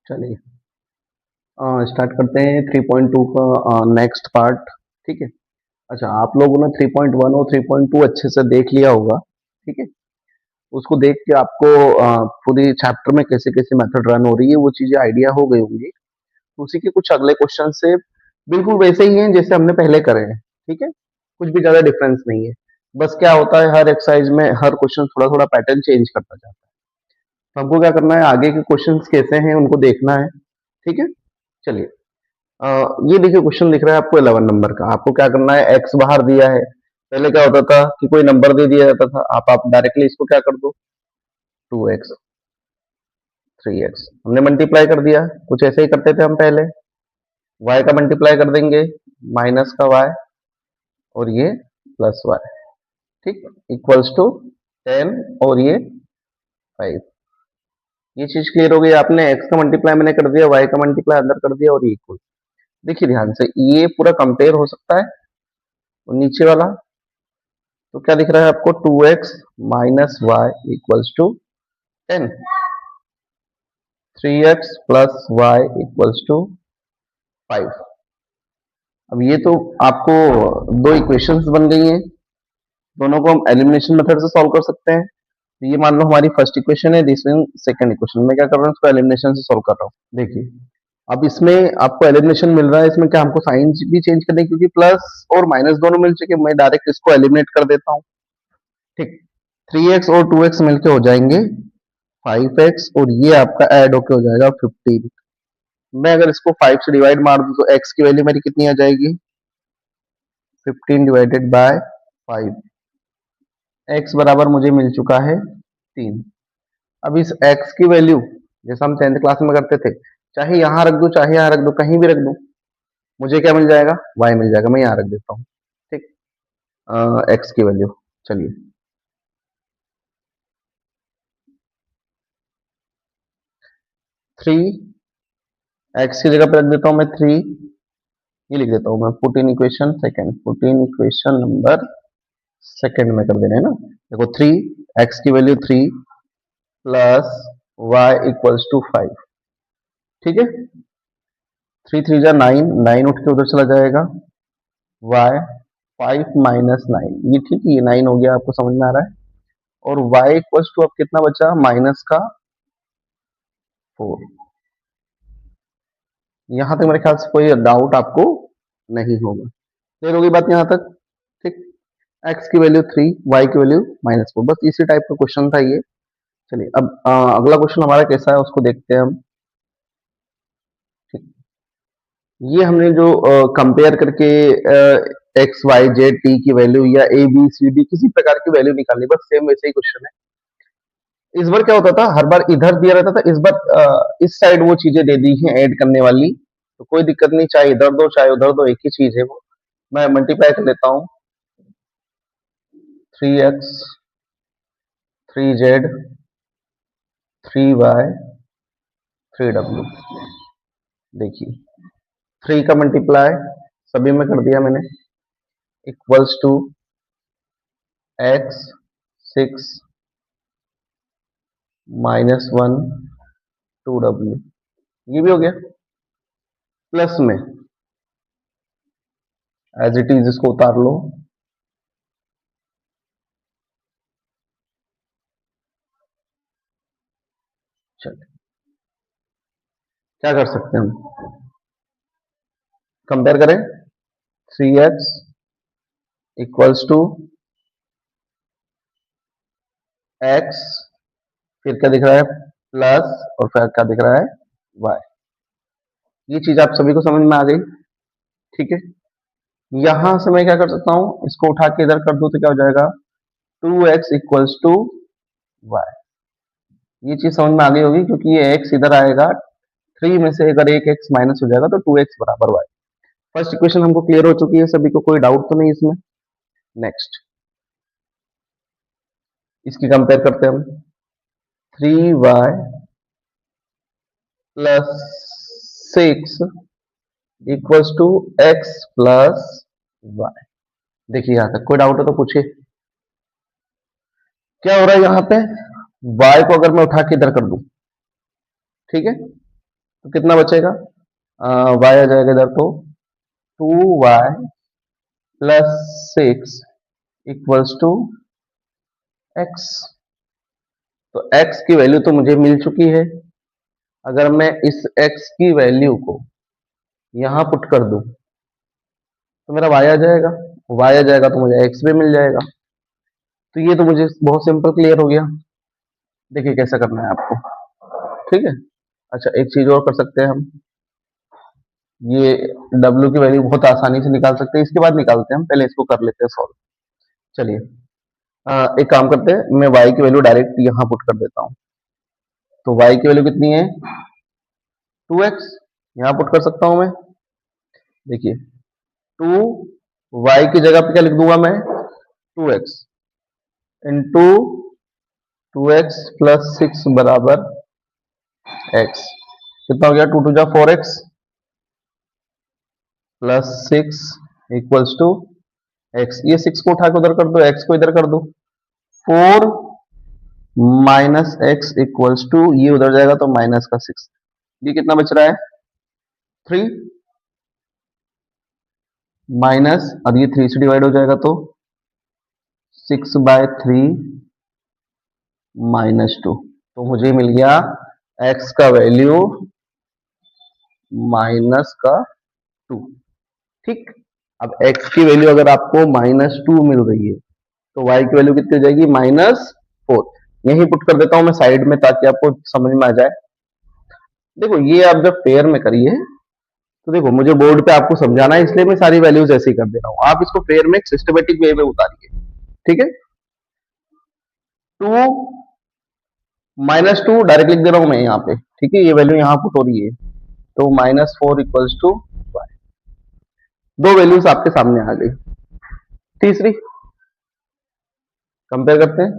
चलिए स्टार्ट करते हैं 3.2 का नेक्स्ट पार्ट। ठीक है। अच्छा, आप लोगों ने 3.1 और 3.2 अच्छे से देख लिया होगा। ठीक है। उसको देख के आपको पूरी चैप्टर में कैसे कैसे मेथड रन हो रही है वो चीजें आइडिया हो गई होंगी। तो उसी के कुछ अगले क्वेश्चन से बिल्कुल वैसे ही हैं जैसे हमने पहले करे हैं। ठीक है। कुछ भी ज्यादा डिफरेंस नहीं है। बस क्या होता है, हर एक्सरसाइज में हर क्वेश्चन थोड़ा थोड़ा पैटर्न चेंज करता जाता है। तो हमको क्या करना है, आगे के क्वेश्चंस कैसे हैं उनको देखना है। ठीक है। चलिए, अ, ये देखिए क्वेश्चन दिख रहा है आपको 11 नंबर का। आपको क्या करना है, एक्स बाहर दिया है। पहले क्या होता था कि कोई नंबर दे दिया जाता था, आप डायरेक्टली इसको क्या कर दो, 2x 3x हमने मल्टीप्लाई कर दिया। कुछ ऐसे ही करते थे हम पहले। y का मल्टीप्लाई कर देंगे, माइनस का y, और ये प्लस y। ठीक, इक्वल्स टू 10 और ये 5। ये चीज क्लियर हो गई। आपने x का मल्टीप्लाई मैंने कर दिया, y का मल्टीप्लाई अंदर कर दिया, और ये इक्वल। देखिए ध्यान से, ये पूरा कंपेयर हो सकता है। और नीचे वाला तो क्या दिख रहा है आपको, 2x minus y equals two 10, 3x plus y equals two 5। अब ये तो आपको दो इक्वेशंस बन गई हैं। दोनों को हम एलिमिनेशन मेथड से सॉल्व कर सकते हैं। तो ये मान लो हमारी फर्स्ट इक्वेशन है, दिस मीन सेकंड इक्वेशन। मैं क्या कर रहा हूँ, इसको एलिमिनेशन से सॉल्व कर रहा हूँ। देखिए, अब इसमें आपको एलिमिनेशन मिल रहा है। इसमें क्या हमको साइन भी चेंज करने की, क्योंकि प्लस और माइनस दोनों मिल चुके। मैं डायरेक्ट इसको एलिमिनेट कर देता हूँ। ठीक, 3x और 2x मिलके हो जाएंगे 5x, और ये आपका ऐड होके हो जाएगा 15। मैं अगर इसको 5 से डिवाइड मार दूं तो x की वैल्यू मेरी कितनी आ जाएगी, 15 डिवाइडेड बाय 5। x बराबर मुझे मिल चुका है 3। अब इस x की वैल्यू जैसा हम 10th क्लास में करते थे, चाहे यहां रख दो चाहे यहां रख दो, कहीं भी रख दो, मुझे क्या मिल जाएगा, y मिल जाएगा। मैं यहां रख देता हूँ। ठीक, x की वैल्यू, चलिए 3, x की जगह पे रख देता हूँ मैं 3। ये लिख देता हूँ मैं, put in equation second, put in equation number second में कर देना है ना। देखो 3, x की value 3 plus y equals two 5। ठीक है, 3 3 जा 9, 9 उठ के उधर चला जाएगा। y 5 माइनस 9, ये ठीक है, ये 9 हो गया, आपको समझ में आ रहा है। और y इक्वल्स टू अब कितना बचा, माइनस का 4। यहां तक मेरे ख्याल से कोई डाउट आपको नहीं होगा। क्लियर होगी बात यहां तक। ठीक, x की वैल्यू 3, y की वैल्यू -4, बस इसी टाइप का क्वेश्चन था ये। चलिए अब अगला क्वेश्चन हमारा कैसा है उसको देखते हैं हम। ठीक, ये हमने जो कंपेयर करके एक्स वाई जेड टी की वैल्यू या ए बी सी डी किसी प्रकार की वैल्यू निकालनी, बस सेम वैसे ही क्वेश्चन है। इस बार क्या होता था, हर बार इधर दिया रहता था, इस बार इस साइड वो चीजें दे दी हैं ऐड करने वाली। तो कोई दिक्कत नहीं, चाहे इधर दो चाहे उधर दो, एक ही चीज है वो। मैं मल्टीप्लाई कर लेता हूँ, 3x 3z 3y 3w। देखिए 3 का मल्टीप्लाई सभी में कर दिया मैंने, इक्वल्स टू x 6 -1 2w। ये भी हो गया। प्लस में एज इट इज इसको उतार लो। चलिए क्या कर सकते हैं हम, कंपेयर करें। 3x इक्वल्स टू x, फिर क्या दिख रहा है, प्लस, और फिर क्या दिख रहा है, y। ये चीज आप सभी को समझ में आ गई। ठीक है, यहां से मैं क्या कर सकता हूं, इसको उठा के इधर कर दूं तो क्या हो जाएगा, 2x इक्वल्स टू y। ये चीज समझ में आ गई होगी, क्योंकि ये x इधर आएगा, 3 में से अगर एक x माइनस हो जाएगा तो 2x बराबर y। फर्स्ट इक्वेशन हमको क्लियर हो चुकी है, सभी को कोई डाउट तो नहीं इसमें। नेक्स्ट इसकी कंपेयर करते हैं हम, 3y plus 6 equals two x plus y। देखिए यहां तक कोई डाउट है तो पूछिए। क्या हो रहा है यहाँ पे, y को अगर मैं उठा के इधर कर दूं, ठीक है, तो कितना बचेगा, वाई आ जाएगा इधर, तो 2y plus 6 equals two x। तो x की वैल्यू तो मुझे मिल चुकी है। अगर मैं इस x की वैल्यू को यहां पुट कर दूं तो मेरा y आ जाएगा, y आ जाएगा तो मुझे x भी मिल जाएगा। तो ये तो मुझे बहुत सिंपल क्लियर हो गया। देखिए कैसे करना है आपको, ठीक है। अच्छा, एक चीज और कर सकते हैं हम, ये w की वैल्यू बहुत आसानी से निकाल सकते हैं, इसके बाद निकालते हैं हम, पहले इसको कर लेते हैं सॉल्व। चलिए, एक काम करते हैं, मैं y की वैल्यू डायरेक्ट यहाँ पुट कर देता हूँ। तो y की वैल्यू कितनी है, 2x, यहाँ पुट कर सकता हूँ मैं। देखिए 2 y की जगह पे क्या लिख दूंगा मैं, 2x इंटू 2x प्लस 6 बराबर x। कितना हो गया, 2 2 जा 4x plus 6 equals two x। ये 6 को उठा के उधर कर दो, x को इधर कर दो, 4 माइनस एक्स इक्वल्स टू, ये उधर जाएगा तो माइनस का 6। ये कितना बच रहा है, 3 माइनस, अब ये 3 से डिवाइड हो जाएगा तो 6/3 माइनस 2। तो मुझे मिल गया x का वैल्यू माइनस का 2। ठीक, अब x की वैल्यू अगर आपको -2 मिल रही है तो y की वैल्यू कितनी हो जाएगी, -4। यही पुट कर देता हूं मैं साइड में ताकि आपको समझ में आ जाए। देखो ये आप जब पेयर में करिए तो देखो मुझे बोर्ड पे आपको समझाना है, इसलिए मैं सारी वैल्यूज ऐसे ही कर दे रहा हूं। आप इसको पेयर में सिस्टमेटिक वे में उतारिए, ठीक है। 2 -2 डायरेक्ट लिख दे रहा हूं मैं यहाँ पे, ठीक है, ये वैल्यू यहाँ पुट हो रही है, तो -4 इक्वल्स टू y। दो वैल्यूज आपके सामने आ गई। तीसरी कंपेयर करते हैं,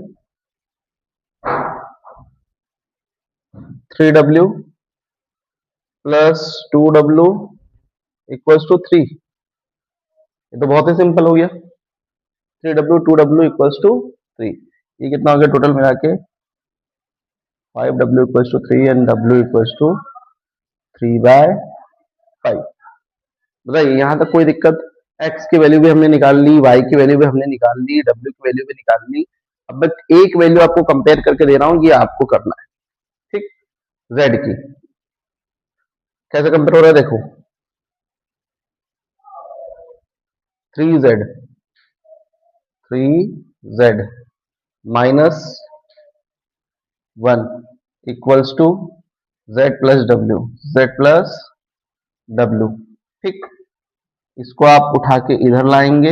3w plus 2w equals two 3। ये तो बहुत ही सिंपल हो गया, 3w 2w इक्वल्स टू 3। ये कितना हो गया टोटल मिला के, 5w equals two 3 and w equals two 3/5। बताइए यहाँ तक कोई दिक्कत, x की वैल्यू भी हमने निकाल ली, y की वैल्यू भी हमने निकाल ली, w की वैल्यू भी निकाल ली। अब मैं एक वैल्यू आपको कंपेयर करके दे रहा हूँ, ये आपको करना है, ठीक। z की कैसे कंपेयर हो रहा है, देखो 3z 3z minus 1 equals two z plus w, z plus w, ठीक। इसको आप उठा के इधर लाएंगे,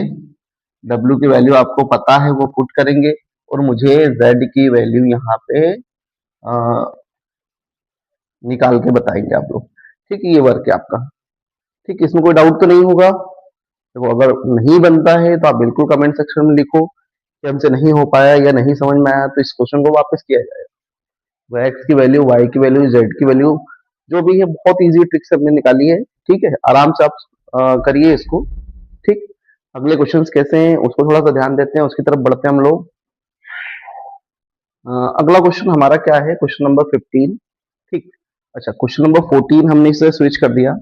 w की वैल्यू आपको पता है वो पुट करेंगे, और मुझे z की वैल्यू यहाँ पे निकाल के बताएंगे आप लोग, ठीक है। ये वर्क है आपका, ठीक, इसमें कोई डाउट तो नहीं होगा। देखो अगर नहीं बनता है तो आप बिल्कुल कमेंट सेक्शन में लिखो कि हमसे नहीं हो पाया या नहीं समझ में आया, तो इस क्वेश्चन को वापस किया जाएगा। वो x की वैल्यू, y की वैल्यू, z की वैल्यू जो भी है, बहुत इजी ट्रिक से हमने निकाली है, ठीक है। आराम से आप करिए इसको, ठीक। अगले क्वेश्चंस कैसे हैं उसको थोड़ा सा ध्यान देते हैं, उसकी तरफ बढ़ते हैं हम लोग। अगला क्वेश्चन हमारा क्या है, क्वेश्चन नंबर 15, ठीक। अच्छा, क्वेश्चन नंबर 14 हमने इसे स्विच कर दिया।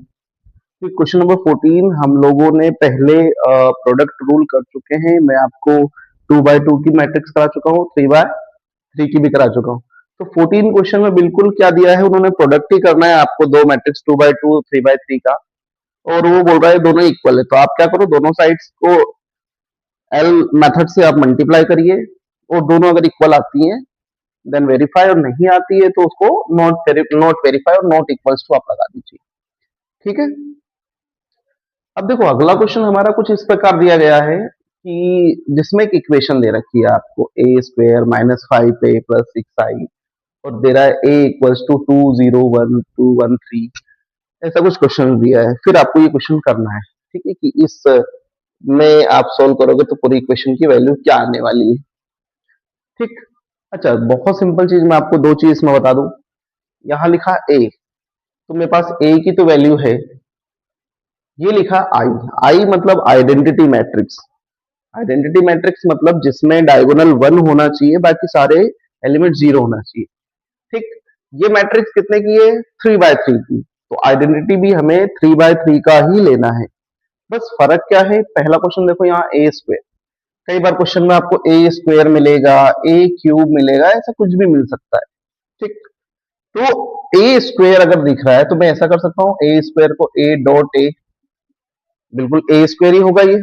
क्वेश्चन नंबर 14 हम लोगों ने पहले प्रोडक्ट रूल कर चुके हैं। मैं आपको 2/2 की मैट्रिक्स करा चुका हूँ, 3/3 की भी करा चुका हूँ। तो 14 क्वेश्चन में बिल्कुल क्या दिया है, उन्होंने प्रोडक्ट ही करना है आपको, दो मैट्रिक्स 2/2 3/3 का, और वो बोल रहा है दोनों इक्वल है। तो आप क्या करो, दोनों साइड्स को एल मेथड से आप मल्टीप्लाई करिए, और दोनों अगर इक्वल आती हैं देन वेरीफाई, और नहीं आती है तो उसको नॉट वेरीफाई और नॉट इक्वल्स टू आप लगा दीजिए, ठीक है। अब देखो अगला क्वेश्चन हमारा कुछ इस प्रकार दिया गया है कि जिसमें एक इक्वेशन दे रखी है आपको, a² -5a + 6i, और दे रहा है a इक्वल्स टू 2 0 1 2 1 3। ऐसा कुछ क्वेश्चन दिया है, फिर आपको ये क्वेश्चन करना है, ठीक है, कि इस में आप सोल्व करोगे तो पूरी इक्वेशन की वैल्यू क्या आने वाली है, ठीक। अच्छा, बहुत सिंपल चीज मैं आपको दो चीज में बता दूं। यहाँ लिखा a, तो मेरे पास a की तो वैल्यू है, ये लिखा आई, आई मतलब आइडेंटिटी मैट्रिक्स। आइडेंटिटी मैट्रिक्स मतलब जिसमें डायगोनल 1 होना चाहिए, बाकी सारे एलिमेंट 0 होना चाहिए, ठीक। ये मैट्रिक्स कितने की है, 3/3 की। तो आइडेंटिटी भी हमें 3/3 का ही लेना है। बस फर्क क्या है, पहला क्वेश्चन देखो यहाँ ए स्क्वायर, कई बार क्वेश्चन में आपको ए स्क्वायर मिलेगा, ए क्यूब मिलेगा, ऐसा कुछ भी मिल सकता है। ठीक, तो ए स्क्वायर अगर दिख रहा है तो मैं ऐसा कर सकता हूं, ए स्क्वायर को ए डॉट ए, बिल्कुल ए स्क्वायर ही होगा ये।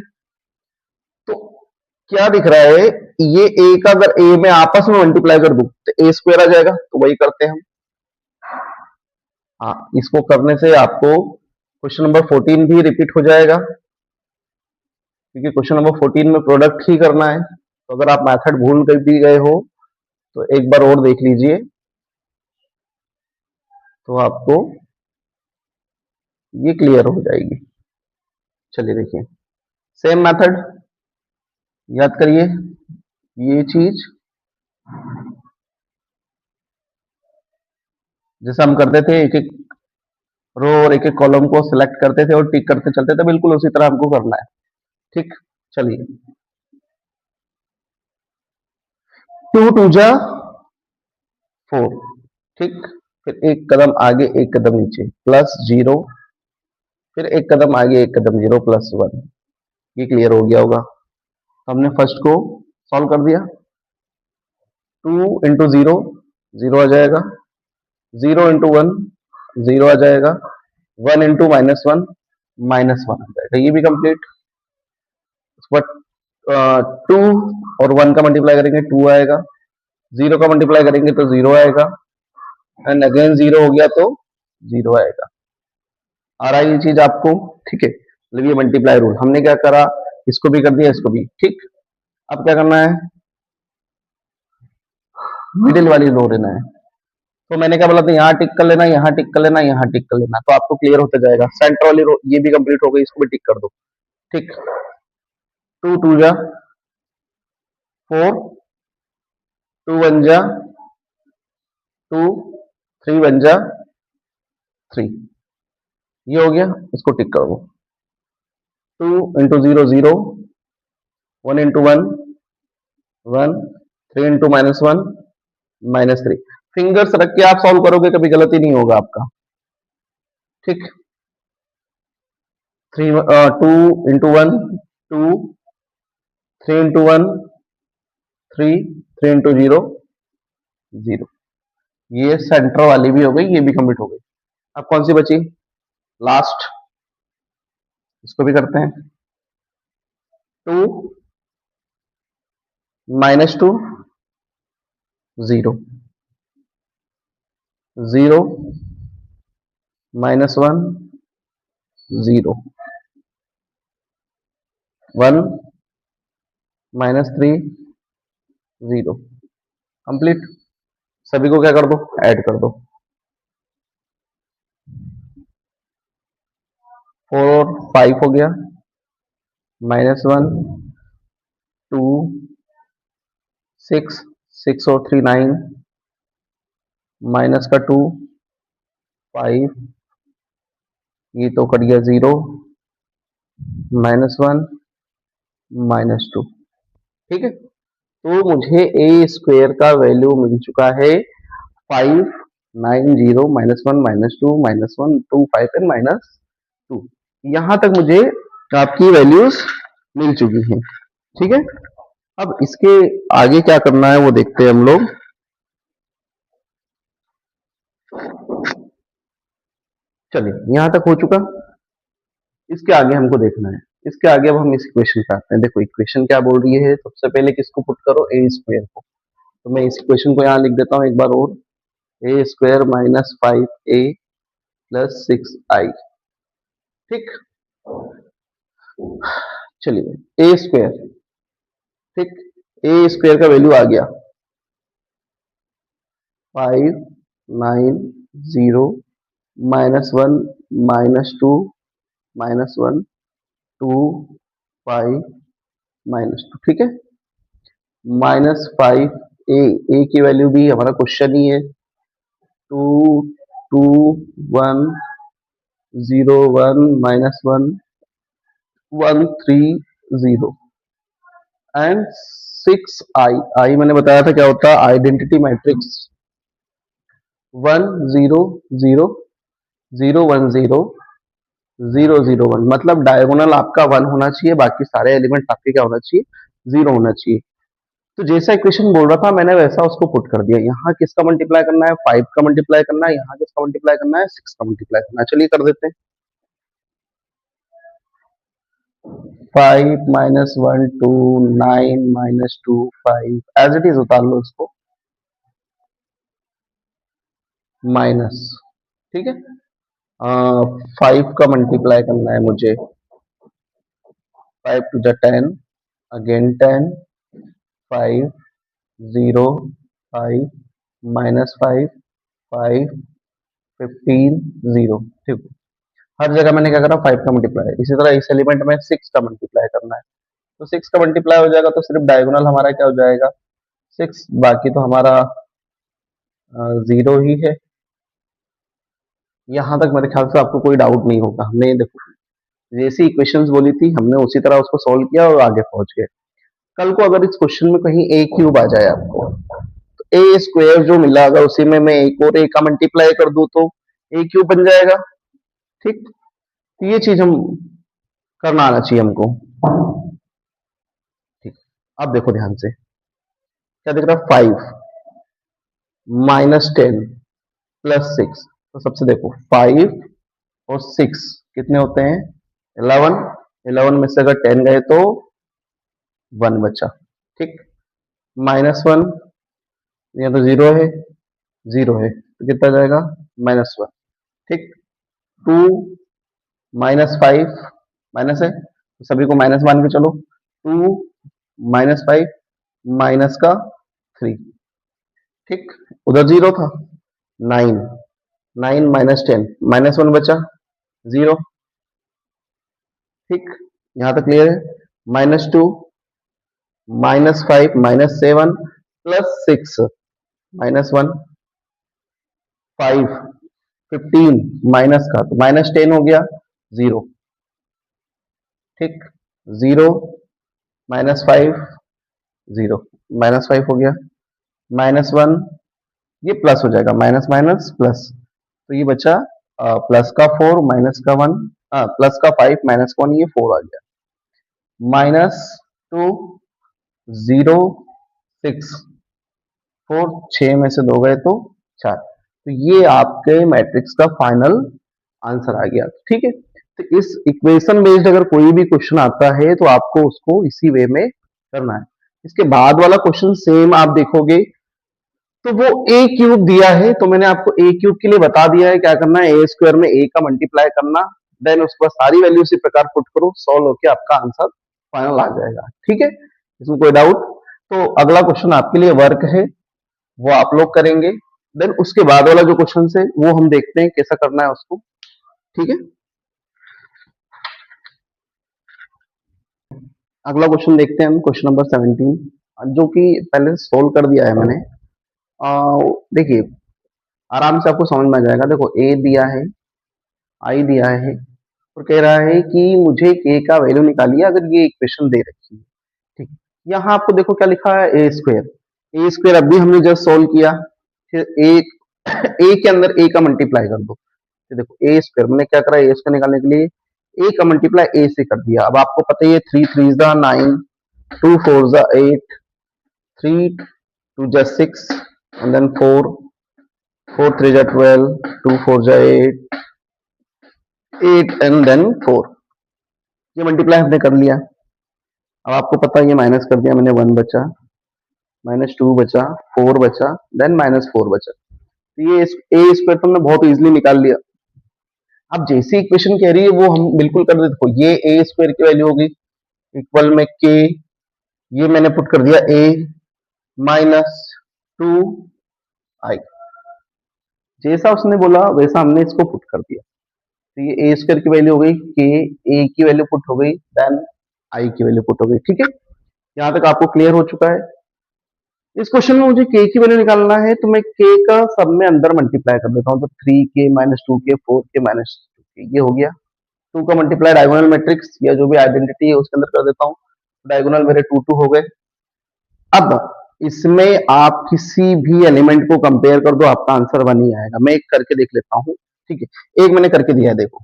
तो क्या दिख रहा है, ये ए का अगर ए में आपस में मल्टीप्लाई कर दूं तो ए स्क्वायर आ जाएगा, तो वही करते हैं हम। हाँ, इसको करने से आपको क्वेश्चन नंबर 14 भी रिपीट हो जाएगा, क्योंकि क्वेश्चन नंबर 14 में प्रोडक्ट ही करना है। तो अगर आप मेथड भूल कर भी गए हो तो एक बार और देख लीजिए, तो आपको ये क्लियर हो जाएगी। चलिए देखिए, सेम मेथड याद करिए, ये चीज जैसे हम करते थे, एक एक रो और एक एक कॉलम को सिलेक्ट करते थे और टिक करते चलते थे, बिल्कुल उसी तरह हमको करना है। ठीक, चलिए, 2 टू जा 4, ठीक, फिर एक कदम आगे एक कदम नीचे, प्लस 0, फिर एक कदम आगे एक कदम 0 प्लस 1। ये क्लियर हो गया होगा। हमने फर्स्ट को सॉल्व कर दिया, 2 इंटू 0 0 आ जाएगा, 0 इंटू 1 0 आ जाएगा, 1 इंटू -1 -1 आ जाएगा, ये भी कंप्लीट। उसके बाद 2 और 1 का मल्टीप्लाई करेंगे 2 आएगा, 0 का मल्टीप्लाई करेंगे तो 0 आएगा, एंड अगेन 0 हो गया तो 0 आएगा। आ रहा है ये चीज आपको? ठीक है, मतलब ये मल्टीप्लाई रूल हमने क्या करा, इसको भी कर दिया, इसको भी। ठीक, अब क्या करना है, मिडिल वाली रो लेना है। तो मैंने क्या बोला था, यहाँ टिक कर लेना, यहाँ टिक कर लेना, यहाँ टिक कर लेना, तो आपको क्लियर होता जाएगा। सेंटर वाली रो ये भी कंप्लीट हो गई, इसको भी टिक कर दो। ठीक, 2 टू जा 4, 2 1 जा 2, 3 1 जा 3, ये हो गया, इसको टिक कर दो। 2 इंटू 0 0, 1 इंटू 1 1, 3 इंटू -1 -3। फिंगर्स रख के आप सॉल्व करोगे, कभी गलती नहीं होगा आपका। ठीक, 2 इंटू 1 2, 3 इंटू 1 3, 3 इंटू 0 0। ये सेंटर वाली भी हो गई, ये भी कंप्लीट हो गई। अब कौन सी बची, लास्ट, इसको भी करते हैं। 2 -2 0 0 -1 0 1 -3 0, कंप्लीट। सभी को क्या कर दो, ऐड कर दो। 4 और 5 हो गया, -1 2 6 6 और 3 9, माइनस का 2 5, ये तो कट गया 0 -1 -2। ठीक है, तो मुझे ए स्क्वायर का वैल्यू मिल चुका है 590 -1 -2 -1 2 5 एंड -2। यहां तक मुझे आपकी वैल्यूज मिल चुकी हैं। ठीक है, अब इसके आगे क्या करना है वो देखते हैं हम लोग। चलिए, यहां तक हो चुका, इसके आगे हमको देखना है। इसके आगे अब हम इस इक्वेशन पे आते हैं। देखो इक्वेशन क्या बोल रही है, सबसे पहले किसको पुट करो, ए स्क्वायर को। तो मैं इस इक्वेशन को यहाँ लिख देता हूँ एक बार और, ए स्क्वायर -5a प्लस 6i। ठीक, चलिए ए स्क्वायर, ठीक, ए स्क्वायर का वैल्यू आ गया 590 -1 -2 -1 2 5 -2। ठीक है, -5 ए की वैल्यू भी हमारा क्वेश्चन ही है, 2 2 1 0 1 -1 1 3 0 एंड 6i। आई मैंने बताया था क्या होता है, आइडेंटिटी मैट्रिक्स 1 0 0 0 1 0 0 0 1, मतलब डायगोनल आपका 1 होना चाहिए, बाकी सारे एलिमेंट आपके क्या होना चाहिए, 0 होना चाहिए। तो जैसा इक्वेशन बोल रहा था मैंने वैसा उसको पुट कर दिया। यहाँ किसका मल्टीप्लाई करना है, 5 का मल्टीप्लाई करना है, यहाँ किसका मल्टीप्लाई करना है, 6 का मल्टीप्लाई करना है। चलिए कर देते हैं। 5 -1 2 9 -2 5 एज इट इज उतार लो इसको, माइनस, ठीक है। 5 का मल्टीप्लाई करना है मुझे, 5 to the 10, again 10, 5 0 5 -5 5 15 0, ठीक है। हर जगह मैंने क्या करा, 5 का मल्टीप्लाई। इसी तरह इस एलिमेंट में 6 का मल्टीप्लाई करना है, तो 6 का मल्टीप्लाई हो जाएगा तो सिर्फ डायगोनल हमारा क्या हो जाएगा, 6, बाकी तो हमारा 0 ही है। यहाँ तक मेरे ख्याल से आपको कोई डाउट नहीं होगा। हमने देखो जैसी इक्वेशंस बोली थी हमने उसी तरह उसको सॉल्व किया और आगे पहुंच गए। कल को अगर इस क्वेश्चन में कहीं ए क्यूब आ जाए आपको, तो ए स्क्वायर जो मिला अगर उसी में मैं एक और ए का मल्टीप्लाई कर दूं तो ए क्यूब बन जाएगा, ठीक। तो ये चीज हम करना आना चाहिए हमको, ठीक। अब देखो ध्यान से, क्या दिख रहा है, 5 -10 +6, तो सबसे देखो 5 और 6 कितने होते हैं, 11, 11 में से अगर 10 गए तो 1 बचा, ठीक। -1, ये तो 0 है, 0 है तो कितना जाएगा, -1, ठीक। 2 -5 माइनस है तो सभी को माइनस मान के चलो, 2 -5 माइनस का 3, ठीक। उधर 0 था, 9, 9 -10 -1 बचा, 0, ठीक। यहां तक क्लियर है। -2 -5 -7 +6 -1 5 15 माइनस का तो -10 हो गया, 0, ठीक। 0 -5 0 -5 हो गया, -1 ये प्लस हो जाएगा, माइनस माइनस प्लस, तो ये बचा प्लस का 4 माइनस का 1, प्लस का 5 माइनस का 1, ये 4 आ गया, -2 0 6 4, 6 में से 2 गए तो 4, तो ये आपके मैट्रिक्स का फाइनल आंसर आ गया, ठीक है। तो इस इक्वेशन बेस्ड अगर कोई भी क्वेश्चन आता है तो आपको उसको इसी वे में करना है। इसके बाद वाला क्वेश्चन सेम आप देखोगे तो वो ए क्यूब दिया है, तो मैंने आपको ए क्यूब के लिए बता दिया है क्या करना है, ए स्क्वायर में ए का मल्टीप्लाई करना, देन उसके बाद सारी वैल्यू इसी प्रकार पुट करो, सॉल्व होके आपका आंसर फाइनल आ जाएगा, ठीक है। इसमें कोई डाउट, तो अगला क्वेश्चन आपके लिए वर्क है, वो आप लोग करेंगे, देन उसके बाद वाला जो क्वेश्चन है वो हम देखते हैं कैसा करना है उसको, ठीक है। अगला क्वेश्चन देखते हैं हम, क्वेश्चन नंबर 17, जो कि पहले सोल्व कर दिया है मैंने। देखिए आराम से आपको समझ में आ जाएगा। देखो ए दिया है, आई दिया है, और कह रहा है कि मुझे के का वैल्यू निकालिए अगर ये इक्वेशन दे रखी है, ठीक। यहाँ आपको देखो क्या लिखा है, ए स्क्वायर, ए स्क्वायर अभी हमने जस्ट सोल्व किया, फिर एक ए के अंदर ए का मल्टीप्लाई कर दो, तो देखो ए स्क्वायर मैंने क्या करा, ए स्क्वायर निकालने के लिए ए का मल्टीप्लाई ए से कर दिया। अब आपको पता ही है 3 3 जा 9, 2 4 जा 8, 3 2 जा 6 एंड देन 4 4 3 जा 12, 2 4 जा 8, 8 एंड देन 4, ये मल्टीप्लाई हमने कर लिया। अब आपको पता है ये माइनस कर दिया मैंने, 1 बचा, -2 बचा, 4 बचा, देन -4 बचा, तो ये ए स्क्वायर तो हमने बहुत इजीली निकाल लिया। अब जैसी इक्वेशन कह रही है वो हम बिल्कुल कर देते, देखो ये ए स्क्वायर की वैल्यू होगी इक्वल में के, ये मैंने पुट कर दिया ए -2 आई, जैसा उसने बोला वैसा हमने इसको पुट कर दिया, तो ये ए स्क्वायर की वैल्यू हो गई के, ए की वैल्यू पुट हो गई, देन आई की वैल्यू पुट हो गई, ठीक है। यहां तक आपको क्लियर हो चुका है। इस क्वेश्चन में मुझे के की वैल्यू निकालना है, तो मैं के का सब में अंदर मल्टीप्लाई कर देता हूँ, तो 3k -2k 4k -2k ये हो गया, 2 का मल्टीप्लाई डायगोनल मैट्रिक्स या जो भी आइडेंटिटी है उसके अंदर कर देता हूँ, डायगोनल मेरे 2 2 हो गए। अब इसमें आप किसी भी एलिमेंट को कंपेयर कर दो आपका आंसर 1 ही आएगा। मैं एक करके देख लेता हूँ, ठीक है, एक मैंने करके दिया है देखो,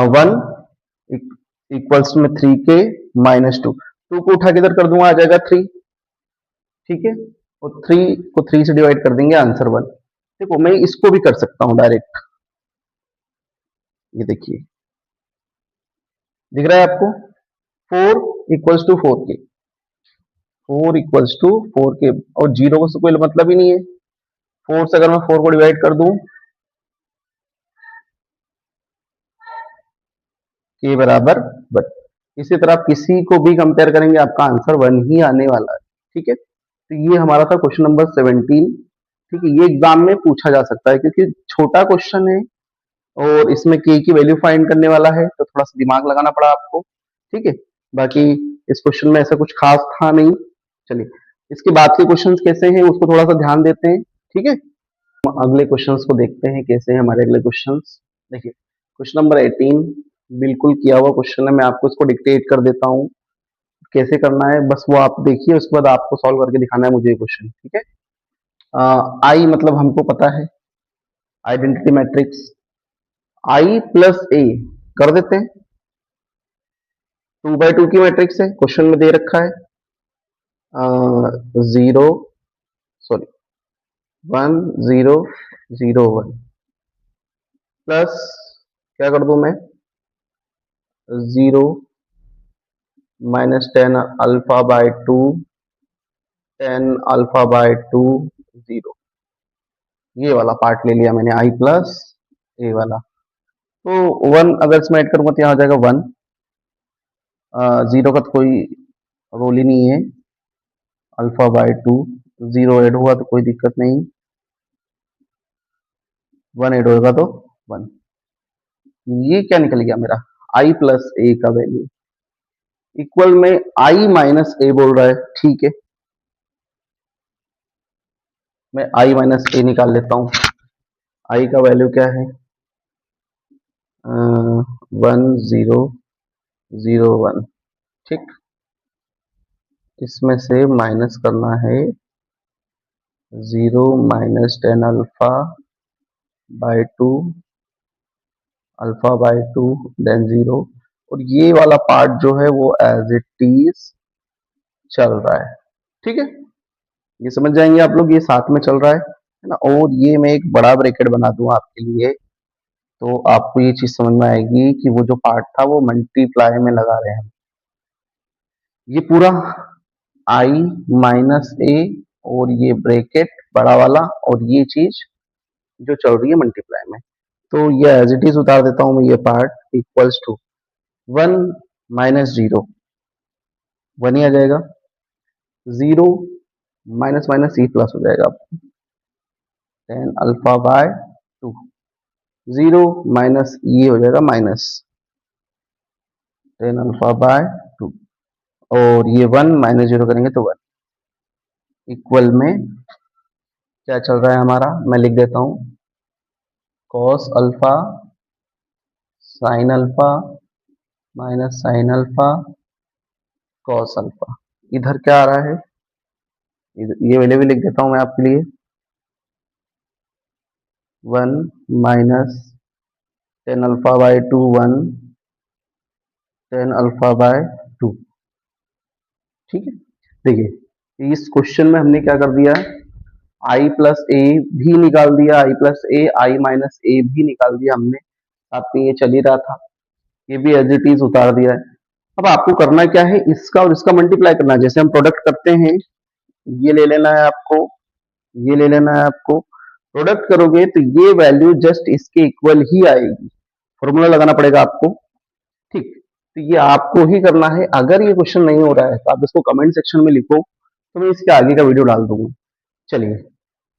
1 इक्वल्स में 3k माइनस 2 को उठा के इधर कर दूंगा, आ जाएगा 3। ठीक है, और 3 को 3 से डिवाइड कर देंगे, आंसर 1। देखो मैं इसको भी कर सकता हूं डायरेक्ट, ये देखिए दिख रहा है आपको, 4 इक्वल्स टू 4 के और जीरो को से कोई मतलब ही नहीं है। 4 से अगर मैं 4 को डिवाइड कर दूं, के बराबर 1। इसी तरह आप किसी को भी कंपेयर करेंगे, आपका आंसर 1 ही आने वाला है। ठीक है, तो ये हमारा था क्वेश्चन नंबर 17। ठीक है, ये एग्जाम में पूछा जा सकता है क्योंकि छोटा क्वेश्चन है और इसमें के की वैल्यू फाइंड करने वाला है, तो थोड़ा सा दिमाग लगाना पड़ा आपको। ठीक है, बाकी इस क्वेश्चन में ऐसा कुछ खास था नहीं। चलिए, इसके बाद के क्वेश्चंस कैसे हैं उसको थोड़ा सा ध्यान देते हैं। ठीक है, हम अगले क्वेश्चंस को देखते हैं कैसे हैं हमारे अगले क्वेश्चंस। देखिए, क्वेश्चन नंबर 18 बिल्कुल किया हुआ क्वेश्चन है, मैं आपको इसको डिक्टेट कर देता हूँ, कैसे करना है बस वो आप देखिए, उसके बाद आपको सॉल्व करके दिखाना है मुझे ये क्वेश्चन। ठीक है, आई मतलब हमको पता है, आइडेंटिटी मैट्रिक्स आई प्लस ए कर देते हैं, 2 by 2 की मैट्रिक्स है, क्वेश्चन में दे रखा है 0 सॉरी 1 0 0 1 प्लस क्या कर दूं मैं, 0 - 10 अल्फा/2 10 अल्फा/2 0, ये वाला पार्ट ले लिया मैंने, आई प्लस ए वाला। तो 1 अगर इसमें ऐड करूंगा तो यहाँ आ जाएगा 1, 0 का तो कोई रोल ही नहीं है, अल्फा/2 0 ऐड हुआ तो कोई दिक्कत नहीं, 1 ऐड होगा तो 1। ये क्या निकल गया मेरा, आई प्लस ए का वैल्यू इक्वल में आई माइनस ए बोल रहा है। ठीक है, मैं आई माइनस ए निकाल लेता हूं। आई का वैल्यू क्या है, 1 0 0 1। ठीक, इसमें से माइनस करना है 0 - 10 अल्फा/2 अल्फा/2 देन 0, और ये वाला पार्ट जो है वो एज इट इज चल रहा है। ठीक है, ये समझ जाएंगे आप लोग, ये साथ में चल रहा है ना। और ये मैं एक बड़ा ब्रैकेट बना दूं आपके लिए, तो आपको ये चीज समझ में आएगी कि वो जो पार्ट था वो मल्टीप्लाई में लगा रहे हैं। ये पूरा आई माइनस ए और ये ब्रैकेट बड़ा वाला और ये चीज जो चल रही है मल्टीप्लाई में, तो ये एज इट इज उतार देता हूं मैं, ये पार्ट इक्वल्स टू 1 - 0 1 ही आ जाएगा, 0 माइनस माइनस ई प्लस हो जाएगा, 10 अल्फा/2 0 माइनस ये हो जाएगा माइनस 10 अल्फा/2, और ये 1 - 0 करेंगे तो 1 इक्वल में क्या चल रहा है हमारा, मैं लिख देता हूं, cos alpha sine alpha minus sine alpha cos alpha. इधर क्या आ रहा है, ये वैल्यू भी लिख देता हूं मैं आपके लिए, 1 - 10 अल्फा/2 1 10 अल्फा/2। ठीक है, देखिए इस क्वेश्चन में हमने क्या कर दिया, आई प्लस ए भी निकाल दिया, आई प्लस ए आई माइनस ए भी निकाल दिया हमने, साथ में ये चल ही रहा था, ये भी एज इट इज उतार दिया है। अब आपको करना क्या है, इसका और इसका मल्टीप्लाई करना है, जैसे हम प्रोडक्ट करते हैं, ये ले लेना है आपको, ये ले लेना है आपको, प्रोडक्ट करोगे तो ये वैल्यू जस्ट इसके इक्वल ही आएगी, फॉर्मूला लगाना पड़ेगा आपको। ठीक, तो ये आपको ही करना है। अगर ये क्वेश्चन नहीं हो रहा है तो आप इसको कमेंट सेक्शन में लिखो, तो मैं इसके आगे का वीडियो डाल दूंगा। चलिए,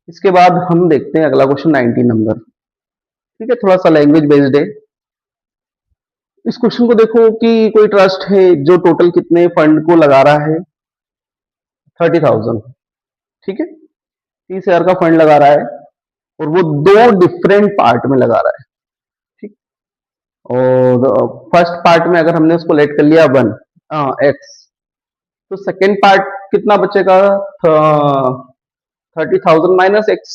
इसके बाद हम देखते हैं अगला क्वेश्चन 19 नंबर। ठीक है, थोड़ा सा लैंग्वेज बेस्ड है। इस क्वेश्चन को देखो कि कोई ट्रस्ट है जो टोटल कितने फंड को लगा रहा है, 30,000। ठीक है, 30,000 का फंड लगा रहा है और वो दो डिफरेंट पार्ट में लगा रहा है। ठीक, और फर्स्ट पार्ट में अगर हमने उसको लेट कर लिया 1 एक्स, तो सेकेंड पार्ट कितना बचेगा, 30,000 माइनस एक्स।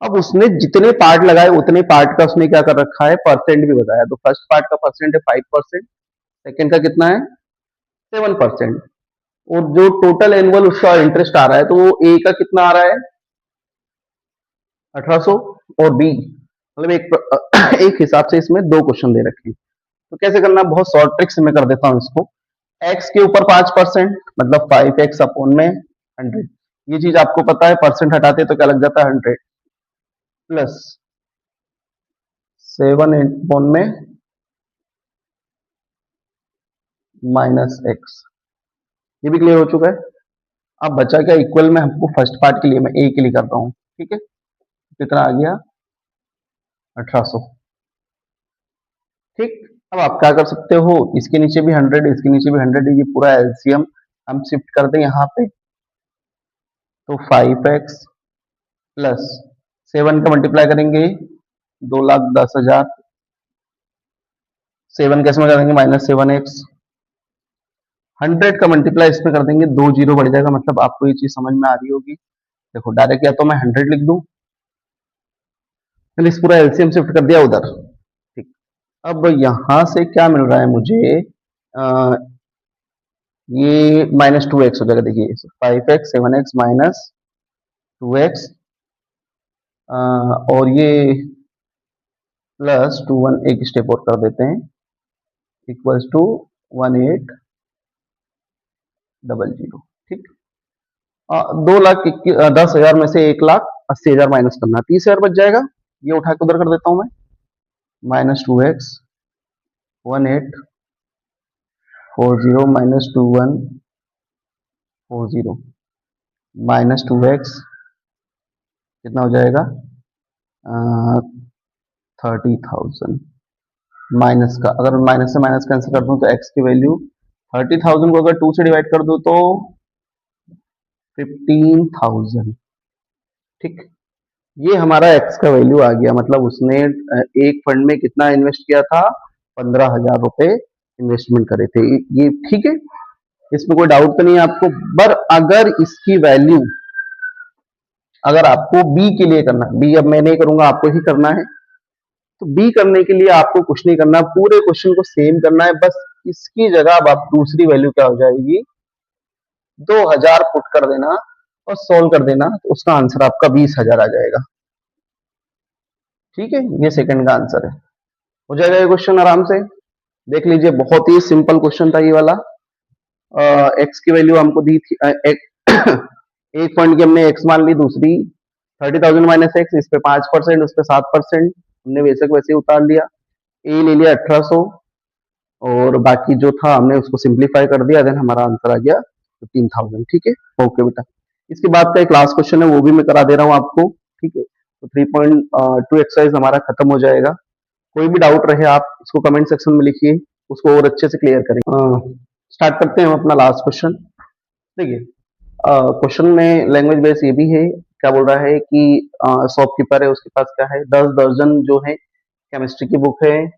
अब उसने जितने पार्ट लगाए उतने पार्ट का उसने क्या कर रखा है, परसेंट भी बताया। तो फर्स्ट पार्ट का परसेंट है 5%, सेकेंड का कितना है 7%, और जो टोटल एनुअल उसका इंटरेस्ट आ रहा है तो वो ए का कितना आ रहा है 1800, और बी मतलब एक हिसाब से इसमें दो क्वेश्चन दे रखे हैं। तो कैसे करना, बहुत शॉर्ट ट्रिक से मैं कर देता हूं इसको। एक्स के ऊपर 5% मतलब 5x अपॉन में 100, ये चीज आपको पता है, परसेंट हटाते तो क्या लग जाता है 100, प्लस 7 अपॉन में माइनस एक्स, ये भी क्लियर हो चुका है। अब बचा क्या, इक्वल में हमको फर्स्ट पार्ट के लिए मैं ए के लिए करता हूँ, ठीक है, कितना आ गया 1800, ठीक। अब आप क्या कर सकते हो, इसके नीचे भी 100, इसके नीचे भी 100, ये पूरा एलसीएम हम शिफ्ट कर दें यहाँ पे, तो 5x प्लस 7 का मल्टीप्लाई करेंगे 2,10,000, 7 कैसे में कर देंगे -7x, 100 का मल्टीप्लाई इसमें कर देंगे, 2 जीरो बढ़ जाएगा, मतलब आपको ये चीज समझ में आ रही होगी। देखो डायरेक्ट या तो मैं 100 लिख दूं, मैंने इस पूरा एलसीएम शिफ्ट कर दिया उधर, ठीक। अब यहां से क्या मिल रहा है मुझे, ये -2x हो जाएगा, देखिए 5x 7x -2x, और ये प्लस 21 एक स्टेप और कर देते हैं, इक्वल्स टू 1800, ठीक। 2,10,000 में से 1,80,000 माइनस करना, 30,000 बच जाएगा, ये उठा के उधर कर देता हूं मैं, -2x 1840 -2140 -2x कितना हो जाएगा 30,000, माइनस का अगर माइनस से माइनस कैंसिल कर दूं तो x की वैल्यू 30,000 को अगर 2 से डिवाइड कर दूं तो 15,000, ठीक। ये हमारा x का वैल्यू आ गया, मतलब उसने एक फंड में कितना इन्वेस्ट किया था, 15,000 रुपए इन्वेस्टमेंट करे थे, ये ठीक है, इसमें कोई डाउट तो नहीं है आपको। पर अगर इसकी वैल्यू, अगर आपको बी के लिए करना, बी अब मैं नहीं करूंगा, आपको ही करना है, तो बी करने के लिए आपको कुछ नहीं करना, पूरे क्वेश्चन को सेम करना है, बस इसकी जगह अब आप दूसरी वैल्यू क्या हो जाएगी 2,000 पुट कर देना और सोल्व कर देना, तो उसका आंसर आपका 20,000 आ जाएगा, ठीक है। ये सेकंड का आंसर है, हो जाएगा ये क्वेश्चन आराम से, देख लीजिए, बहुत ही सिंपल क्वेश्चन था ये वाला। एक्स की वैल्यू हमको दी थी, एक पॉइंट की हमने एक्स मान ली, दूसरी 30,000 माइनस एक्स, इस पे 5%, उस पे 7%, हमने वैसे को वैसे ही उतार लिया, ए ले लिया 1800, और बाकी जो था हमने उसको सिंप्लीफाई कर दिया, देन हमारा आंसर आ गया 15,000, ठीक है। ओके बेटा, इसके बाद का एक लास्ट क्वेश्चन है, वो भी मैं करा दे रहा हूँ आपको, ठीक है। तो 3.2 एक्सरसाइज हमारा खत्म हो जाएगा। कोई भी डाउट रहे आप इसको कमेंट सेक्शन में लिखिए, उसको और अच्छे से क्लियर करें। स्टार्ट करते हैं हम अपना लास्ट क्वेश्चन। देखिए क्वेश्चन में लैंग्वेज बेस ये भी है, क्या बोल रहा है कि शॉपकीपर है, उसके पास क्या है 10 दर्जन जो है केमिस्ट्री की बुक है,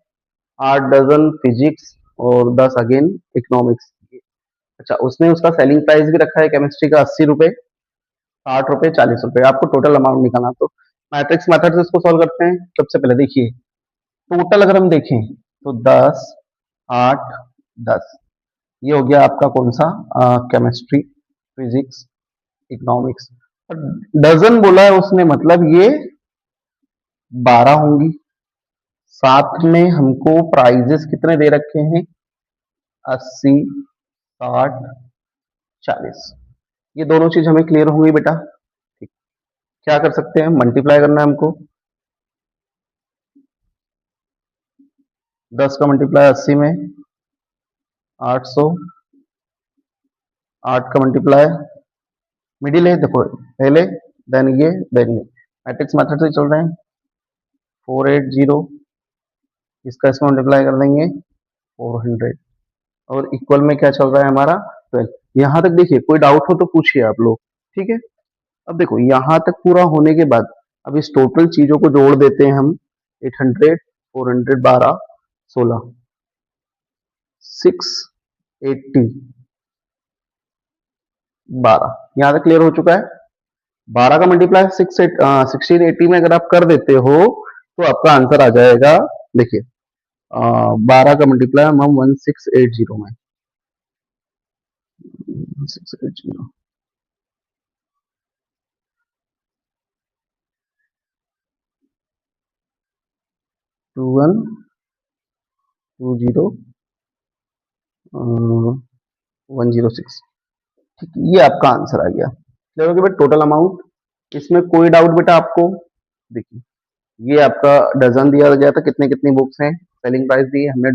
8 दर्जन फिजिक्स, और 10 अगेन इकोनॉमिक्स। अच्छा, उसने उसका सेलिंग प्राइस भी रखा है केमिस्ट्री का 80 रुपए, 60 रुपए, 40 रुपए, आपको टोटल अमाउंट निकालना। तो मैट्रिक्स मेथड से इसको सॉल्व करते हैं। सबसे पहले देखिए, टोटल अगर हम देखें तो 10 8 10, ये हो गया आपका कौन सा, केमिस्ट्री, फिजिक्स, इकोनॉमिक्स। और डजन बोला है उसने, मतलब ये 12 होंगी। साथ में हमको प्राइजेस कितने दे रखे हैं, 80 60 40, ये दोनों चीज हमें क्लियर होंगी बेटा, ठीक। क्या कर सकते हैं, मल्टीप्लाई करना है हमको, 10 का मल्टीप्लाई 80 में 800, 8 का मल्टीप्लाई मिडिल है, देखो पहले, देन ये, देन ये, मैट्रिक्स मेथड से चल रहे हैं, 480, इसका इसमें मल्टीप्लाई कर देंगे 400, और इक्वल में क्या चल रहा है हमारा 12। यहां तक देखिए, कोई डाउट हो तो पूछिए आप लोग, ठीक है। अब देखो यहां तक पूरा होने के बाद अब इस टोटल चीजों को जोड़ देते हैं हम, 800 400 12 16 680 12, यहां तक क्लियर हो चुका है। 12 का मल्टीप्लाई 1680 में अगर आप कर देते हो तो आपका आंसर आ जाएगा। देखिए 12 का मल्टीप्लाई हम 1680 में 1680 2120 106। ठीक है, ये आपका आंसर आ गया। देखोगे बेटा टोटल अमाउंट, इसमें कोई डाउट बेटा आपको? देखिए ये आपका डजन दिया गया था, कितने कितनी बुक्स हैं, सेलिंग प्राइस दी, हमने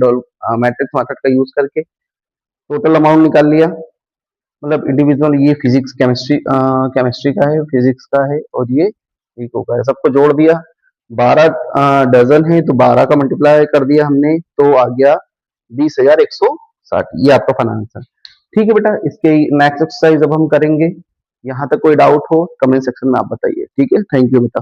मैट्रिक्स मेथड का यूज करके टोटल अमाउंट निकाल लिया। मतलब इंडिविजुअल, ये फिजिक्स केमिस्ट्री केमिस्ट्री का है, फिजिक्स का है, और ये इको का है, सबको जोड़ दिया। 12 डजन है तो 12 का मल्टीप्लाई कर दिया हमने, तो आ गया 20,160। ये आपका फाइनल आंसर। ठीक है बेटा, इसके नेक्स्ट एक्सरसाइज अब हम करेंगे। यहाँ तक कोई डाउट हो कमेंट सेक्शन में आप बताइए। ठीक है, थैंक यू बेटा।